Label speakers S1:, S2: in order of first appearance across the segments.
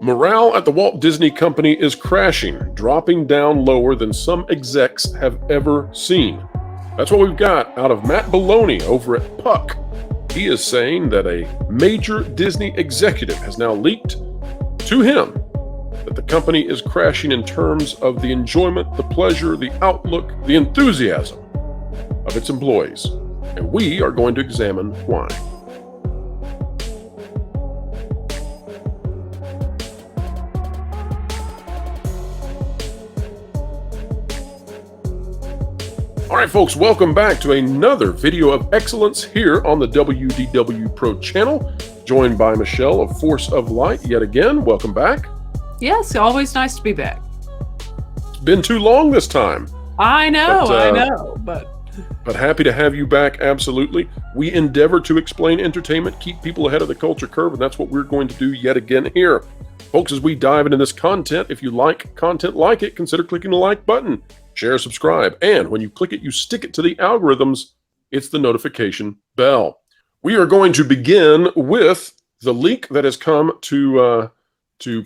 S1: Morale at the Walt Disney Company is crashing, dropping down lower than some execs have ever seen. That's what we've got out of Matt Belloni over at Puck. He is saying that a major Disney executive has now leaked to him that the company is crashing in terms of the enjoyment, the pleasure, the outlook, the enthusiasm of its employees. And we are going to examine why. All right, folks, welcome back to another video of excellence here on the WDW Pro channel, joined by Michelle of Force of Light yet again. Welcome back.
S2: Yes, always nice to be back.
S1: It's been too long this time.
S2: I know,
S1: But happy to have you back, absolutely. We endeavor to explain entertainment, keep people ahead of the culture curve, and that's what we're going to do yet again here. Folks, as we dive into this content, if you like content like it, consider clicking the like button. Share, subscribe, and when you click it, you stick it to the algorithms. It's the notification bell. We are going to begin with the leak that has come to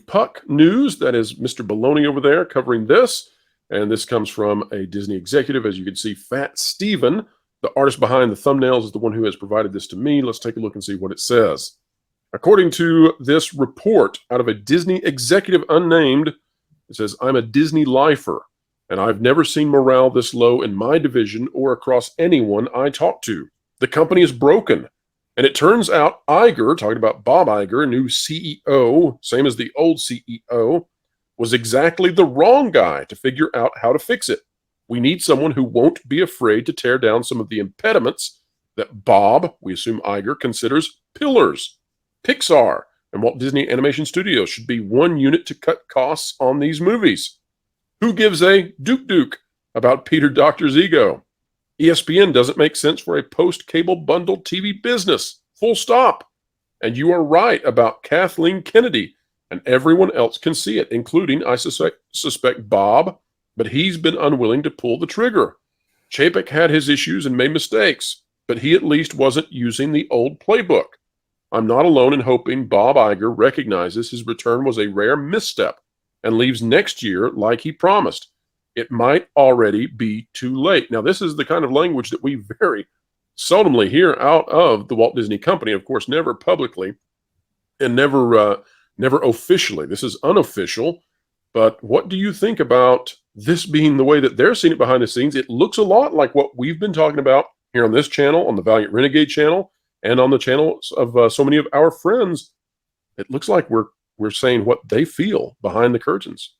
S1: Puck News. That is Mr. Belloni over there covering this. And this comes from a Disney executive. As you can see, Fat Steven, the artist behind the thumbnails, is the one who has provided this to me. Let's take a look and see what it says. According to this report out of a Disney executive unnamed, it says, "I'm a Disney lifer, and I've never seen morale this low in my division or across anyone I talk to. The company is broken." And it turns out Iger, talking about Bob Iger, new CEO, same as the old CEO, was exactly the wrong guy to figure out how to fix it. We need someone who won't be afraid to tear down some of the impediments that Bob, we assume Iger, considers pillars. Pixar and Walt Disney Animation Studios should be one unit to cut costs on these movies. Who gives a duke about Peter Doctor's ego? ESPN doesn't make sense for a post-cable bundled TV business. Full stop. And you are right about Kathleen Kennedy, and everyone else can see it, including, I suspect, Bob, but he's been unwilling to pull the trigger. Chapek had his issues and made mistakes, but he at least wasn't using the old playbook. I'm not alone in hoping Bob Iger recognizes his return was a rare misstep and leaves next year like he promised. It might already be too late. Now, this is the kind of language that we very seldomly hear out of the Walt Disney Company, of course, never publicly and never officially. This is unofficial. But what do you think about this being the way that they're seeing it behind the scenes? It looks a lot like what we've been talking about here on this channel, on the Valiant Renegade channel, and on the channels of so many of our friends. It looks like we're saying what they feel behind the curtains.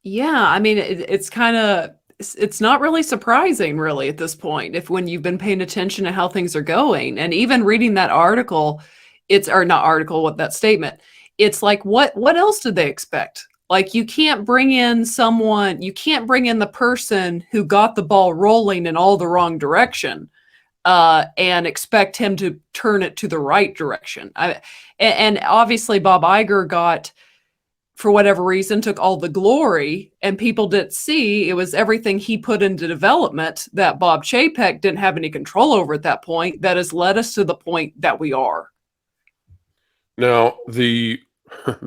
S2: Yeah, I mean, it's not really surprising, really, at this point, when you've been paying attention to how things are going. And even reading that article, that statement, it's like, what else did they expect? Like, you can't bring in the person who got the ball rolling in all the wrong direction and expect him to turn it to the right direction. And obviously Bob Iger for whatever reason, took all the glory, and people didn't see it was everything he put into development that Bob Chapek didn't have any control over at that point that has led us to the point that we are.
S1: Now, the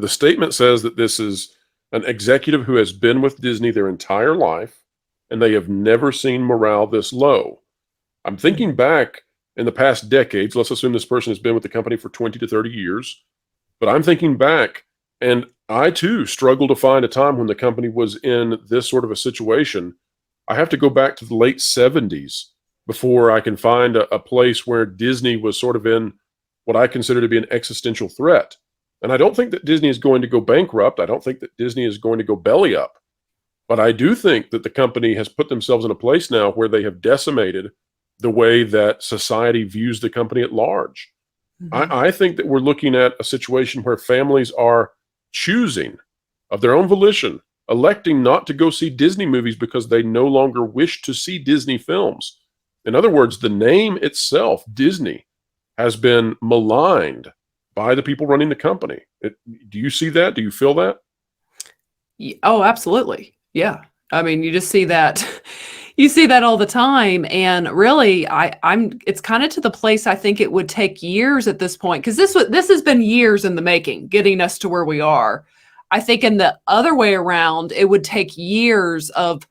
S1: statement says that this is an executive who has been with Disney their entire life, and they have never seen morale this low. I'm thinking back in the past decades. Let's assume this person has been with the company for 20 to 30 years. But I'm thinking back, and I too struggle to find a time when the company was in this sort of a situation. I have to go back to the late 70s before I can find a place where Disney was sort of in what I consider to be an existential threat. And I don't think that Disney is going to go bankrupt. I don't think that Disney is going to go belly up. But I do think that the company has put themselves in a place now where they have decimated the way that society views the company at large. Mm-hmm. I think that we're looking at a situation where families are choosing of their own volition, electing not to go see Disney movies because they no longer wish to see Disney films. In other words, the name itself, Disney, has been maligned by the people running the company. Do you see that? Do you feel that?
S2: Oh, absolutely. Yeah. I mean, you just see that You see that all the time, and really, it's kind of to the place I think it would take years at this point, because this has been years in the making, getting us to where we are. I think in the other way around, it would take years of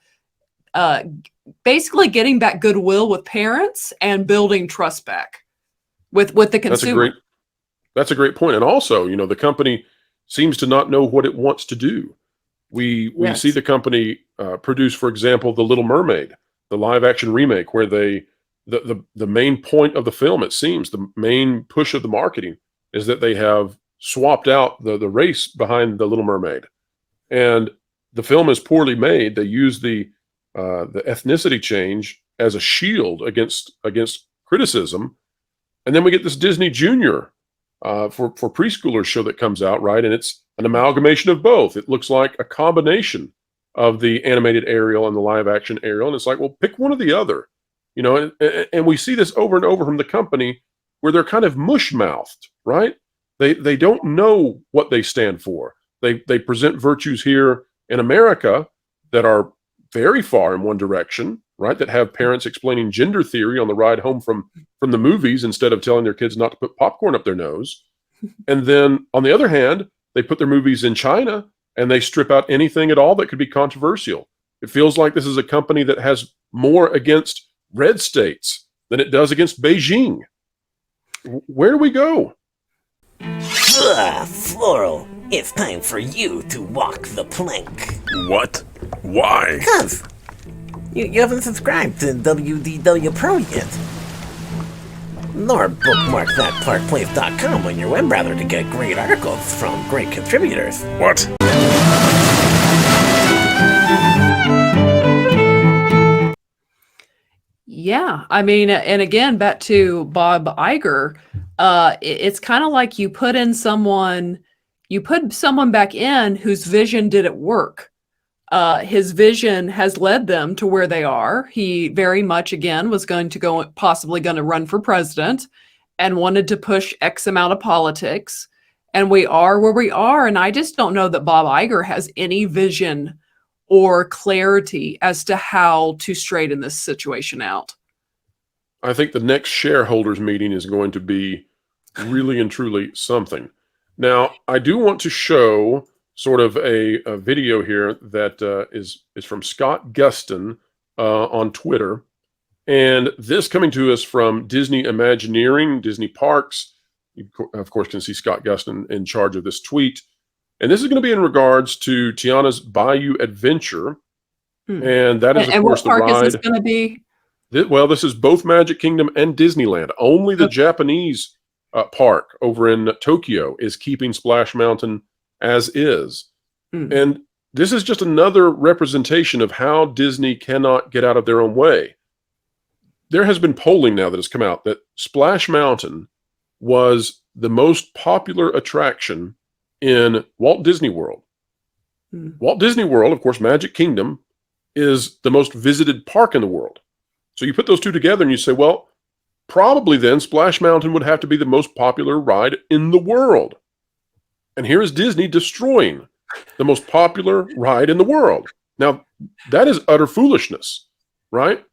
S2: uh, basically getting back goodwill with parents and building trust back with the
S1: That's a
S2: consumer.
S1: great point. And also, the company seems to not know what it wants to do. We
S2: Yes.
S1: see the company produce, for example, The Little Mermaid, the live action remake, where the main point of the film, it seems, the main push of the marketing is that they have swapped out the race behind the Little Mermaid, and the film is poorly made. They use the ethnicity change as a shield against criticism, and then we get this Disney Junior for preschoolers show that comes out, right? And it's an amalgamation of both. It looks like a combination of the animated Ariel and the live action Ariel, and it's like, well, pick one or the other, and we see this over and over from the company where they're kind of mush mouthed, right? They don't know what they stand for. They present virtues here in America that are very far in one direction, right? That have parents explaining gender theory on the ride home from the movies instead of telling their kids not to put popcorn up their nose. And then on the other hand, they put their movies in China and they strip out anything at all that could be controversial. It feels like this is a company that has more against red states than it does against Beijing. Where do we go?
S3: Floral, it's time for you to walk the plank.
S4: What? Why?
S3: Cuz you haven't subscribed to WDW Pro yet. Nor bookmark thatparkplace.com on your web browser to get great articles from great contributors.
S4: What?
S2: Yeah, I mean, and again, back to Bob Iger, it's kind of like you put someone back in whose vision didn't work. His vision has led them to where they are. He very much, again, was possibly going to run for president and wanted to push X amount of politics. And we are where we are. And I just don't know that Bob Iger has any vision or clarity as to how to straighten this situation out.
S1: I think the next shareholders meeting is going to be really and truly something. Now, I do want to show sort of a video here that is from Scott Gustin on Twitter. And this coming to us from Disney Imagineering, Disney Parks. You, of course, can see Scott Gustin in charge of this tweet. And this is going to be in regards to Tiana's Bayou Adventure. And that is, of course, the ride. And what park is this
S2: going to be?
S1: Well, this is both Magic Kingdom and Disneyland. Only the Japanese park over in Tokyo is keeping Splash Mountain as is. And this is just another representation of how Disney cannot get out of their own way. There has been polling now that has come out that Splash Mountain was the most popular attraction in Walt Disney World. Walt Disney World, of course, Magic Kingdom, is the most visited park in the world. So you put those two together and you say, well, probably then Splash Mountain would have to be the most popular ride in the world. And here is Disney destroying the most popular ride in the world. Now, that is utter foolishness, right?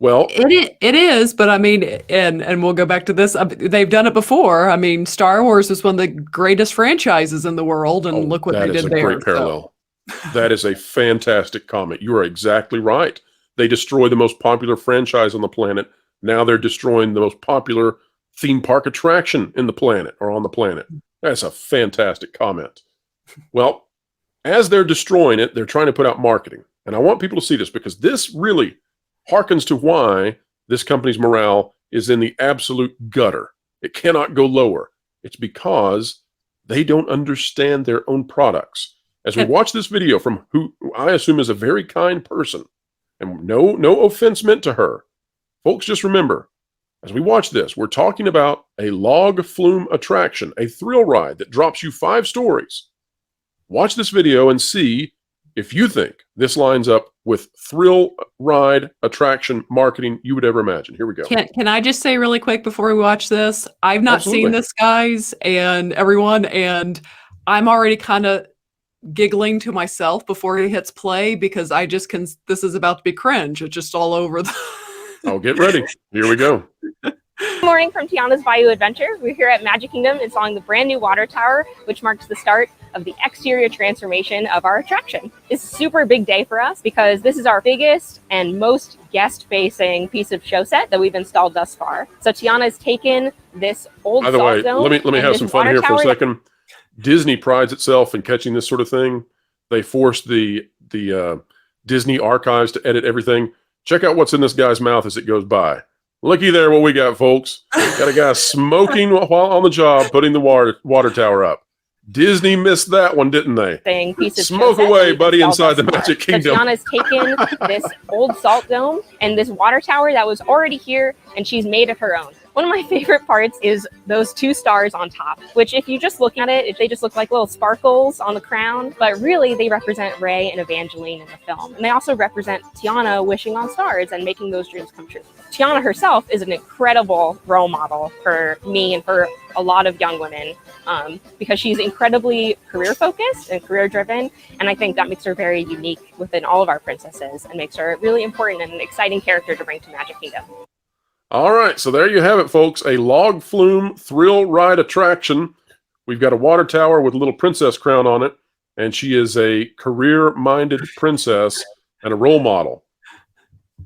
S1: Well,
S2: it is, but I mean, and we'll go back to this. They've done it before. I mean, Star Wars is one of the greatest franchises in the world, and look what they did there.
S1: That is a great parallel. That is a fantastic comment. You are exactly right. They destroy the most popular franchise on the planet. Now they're destroying the most popular theme park attraction in the planet or on the planet. That's a fantastic comment. Well, as they're destroying it, they're trying to put out marketing. And I want people to see this because this really harkens to why this company's morale is in the absolute gutter. It cannot go lower. It's because they don't understand their own products. As we watch this video from who I assume is a very kind person, and no offense meant to her, folks, just remember, as we watch this, we're talking about a log flume attraction, a thrill ride that drops you 5 stories. Watch this video and see if you think this lines up with thrill ride attraction marketing you would ever imagine. Here we go.
S2: Can I just say really quick before we watch this? I've not seen this, guys, and everyone, and I'm already kind of giggling to myself before he hits play because I just can. This is about to be cringe. It's just all over the.
S1: Oh, get ready. Here we go.
S5: Good morning from Tiana's Bayou Adventure. We're here at Magic Kingdom installing the brand new water tower, which marks the start of the exterior transformation of our attraction. It's a super big day for us because this is our biggest and most guest-facing piece of show set that we've installed thus far. So Tiana has taken this old
S1: By the way,
S5: zone
S1: let me have
S5: this
S1: some fun
S5: water
S1: here for a
S5: tower.
S1: second. Disney prides itself in catching this sort of thing. They forced the Disney archives to edit everything. Check out what's in this guy's mouth as it goes by. Looky there what we got, folks. Got a guy smoking while on the job, putting the water tower up. Disney missed that one, didn't they?
S5: Piece of
S1: Smoke
S5: show set
S1: away,
S5: that we've
S1: buddy,
S5: installed
S1: inside the
S5: thus far.
S1: Magic
S5: So
S1: Kingdom.
S5: Tiana's taken this old salt dome and this water tower that was already here, and she's made it her own. One of my favorite parts is those 2 stars on top, which if you just look at it, they just look like little sparkles on the crown, but really they represent Rey and Evangeline in the film. And they also represent Tiana wishing on stars and making those dreams come true. Tiana herself is an incredible role model for me and for a lot of young women because she's incredibly career focused and career driven. And I think that makes her very unique within all of our princesses and makes her a really important and an exciting character to bring to Magic Kingdom.
S1: All right, so there you have it, folks. A log flume thrill ride attraction. We've got a water tower with a little princess crown on it, and she is a career-minded princess and a role model.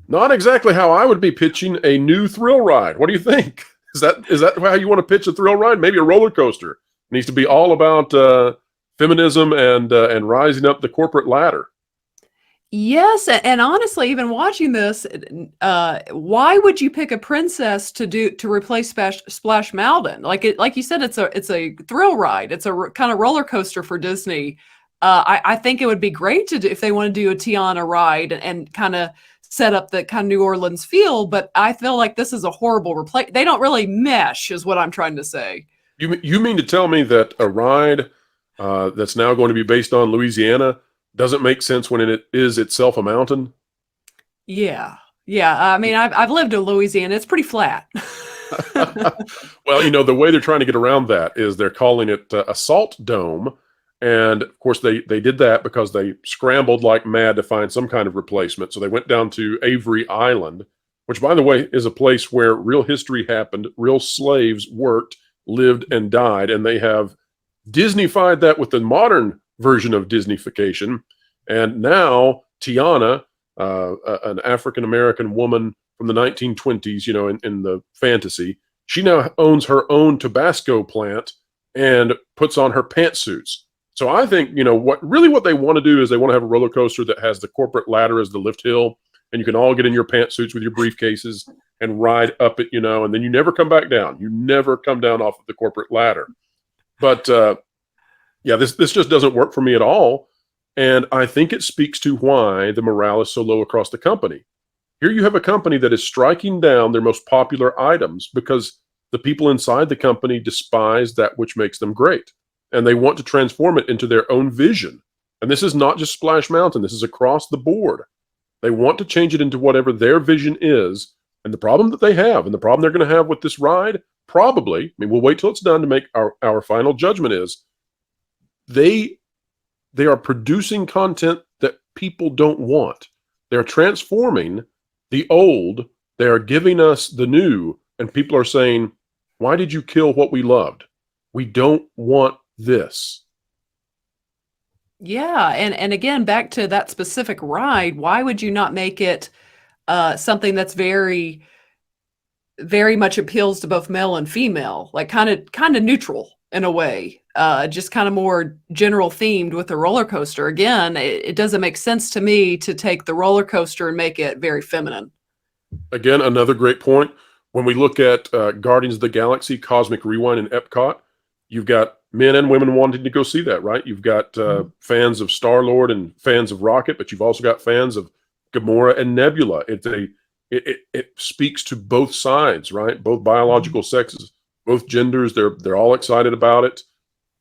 S1: Not exactly how I would be pitching a new thrill ride. What do you think? Is that how you want to pitch a thrill ride? Maybe a roller coaster. It needs to be all about feminism and rising up the corporate ladder.
S2: Yes, and honestly, even watching this, why would you pick a princess to replace Splash Mountain? Like you said, it's a thrill ride. It's a kind of roller coaster for Disney. I think it would be great to do if they want to do a Tiana ride and kind of set up the kind of New Orleans feel. But I feel like this is a horrible replace. They don't really mesh, is what I'm trying to say.
S1: You mean to tell me that a ride that's now going to be based on Louisiana doesn't make sense when it is itself a mountain?
S2: Yeah. I mean, I've lived in Louisiana. It's pretty flat.
S1: Well, the way they're trying to get around that is they're calling it a salt dome. And of course, they did that because they scrambled like mad to find some kind of replacement. So they went down to Avery Island, which, by the way, is a place where real history happened. Real slaves worked, lived, and died. And they have Disneyfied that with the modern version of Disneyfication. And now Tiana, an African-American woman from the 1920s, in the fantasy, she now owns her own Tabasco plant and puts on her pantsuits. So I think, what they want to do is they want to have a roller coaster that has the corporate ladder as the lift hill, and you can all get in your pantsuits with your briefcases and ride up it, and then you never come back down. You never come down off of the corporate ladder. But this just doesn't work for me at all. And I think it speaks to why the morale is so low across the company. Here you have a company that is striking down their most popular items because the people inside the company despise that which makes them great. And they want to transform it into their own vision. And this is not just Splash Mountain. This is across the board. They want to change it into whatever their vision is. And the problem that they have, and the problem they're going to have with this ride, probably, we'll wait till it's done to make our final judgment, is they are producing content that people don't want. They're transforming the old. They are giving us the new. And people are saying, why did you kill what we loved? We don't want this.
S2: Yeah, and again, back to that specific ride, why would you not make it something that's very, very much appeals to both male and female, like kind of neutral in a way, just kind of more general themed with the roller coaster? Again, it doesn't make sense to me to take the roller coaster and make it very feminine.
S1: Again, another great point. When we look at Guardians of the Galaxy Cosmic Rewind in Epcot, you've got men and women wanting to go see that, right? You've got fans of Star-Lord and fans of Rocket, but you've also got fans of Gamora and Nebula. It speaks to both sides, right? Both biological sexes, both genders. They're all excited about it.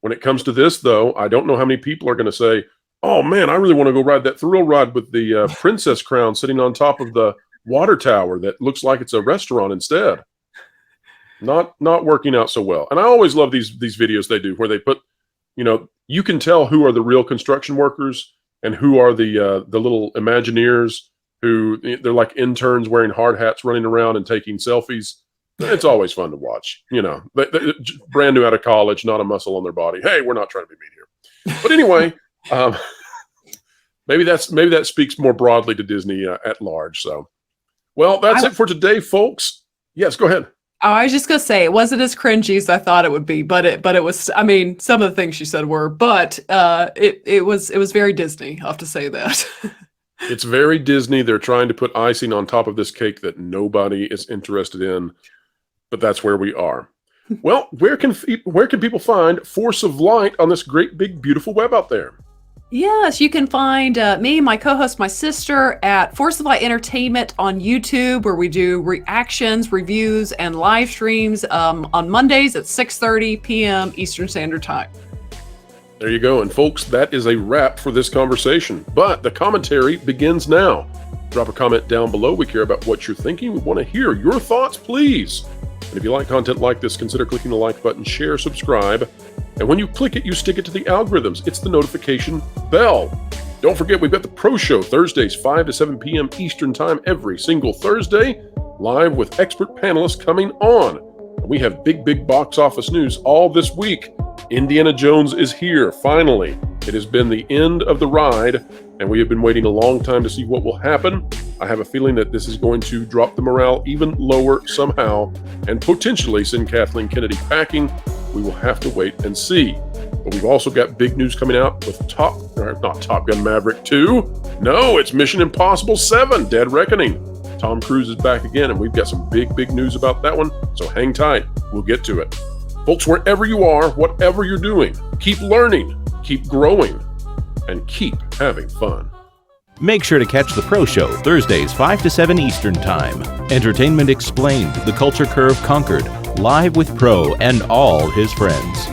S1: When it comes to this, though, I don't know how many people are going to say, "Oh man, I really want to go ride that thrill ride with the princess crown sitting on top of the water tower that looks like it's a restaurant instead." Not working out so well. And I always love these videos they do where they put you can tell who are the real construction workers and who are the little Imagineers who they're like interns wearing hard hats running around and taking selfies. It's always fun to watch. They brand new out of college, not a muscle on their body. Hey, we're not trying to be mean here. But anyway, maybe that speaks more broadly to Disney at large. So, well, that's it for today, folks. Yes, go ahead.
S2: Oh, I was just gonna say it wasn't as cringy as I thought it would be, but it was. I mean, some of the things she said were, but it was very Disney. I'll have to say that.
S1: It's very Disney. They're trying to put icing on top of this cake that nobody is interested in, but that's where we are. Well, where can people find Force of Light on this great big beautiful web out there?
S2: Yes, you can find me, my co-host, my sister at Force of Light Entertainment on YouTube, where we do reactions, reviews, and live streams on Mondays at 6:30 p.m. Eastern Standard Time.
S1: There you go. And folks, that is a wrap for this conversation. But the commentary begins now. Drop a comment down below. We care about what you're thinking. We want to hear your thoughts, please. And if you like content like this, consider clicking the like button, share, subscribe. And when you click it, you stick it to the algorithms. It's the notification bell. Don't forget, we've got the Pro Show Thursdays, 5 to 7 p.m. Eastern Time every single Thursday, live with expert panelists coming on. And we have big box office news all this week. Indiana Jones is here, finally. It has been the end of the ride, and we have been waiting a long time to see what will happen. I have a feeling that this is going to drop the morale even lower somehow, and potentially send Kathleen Kennedy packing. We will have to wait and see. But we've also got big news coming out with not Top Gun Maverick 2. No, it's Mission Impossible 7, Dead Reckoning. Tom Cruise is back again, and we've got some big news about that one, so hang tight. We'll get to it. Folks, wherever you are, whatever you're doing, keep learning, keep growing, and keep having fun.
S6: Make sure to catch the Pro Show Thursdays 5 to 7 Eastern Time. Entertainment Explained, The Culture Curve Conquered, live with Pro and all his friends.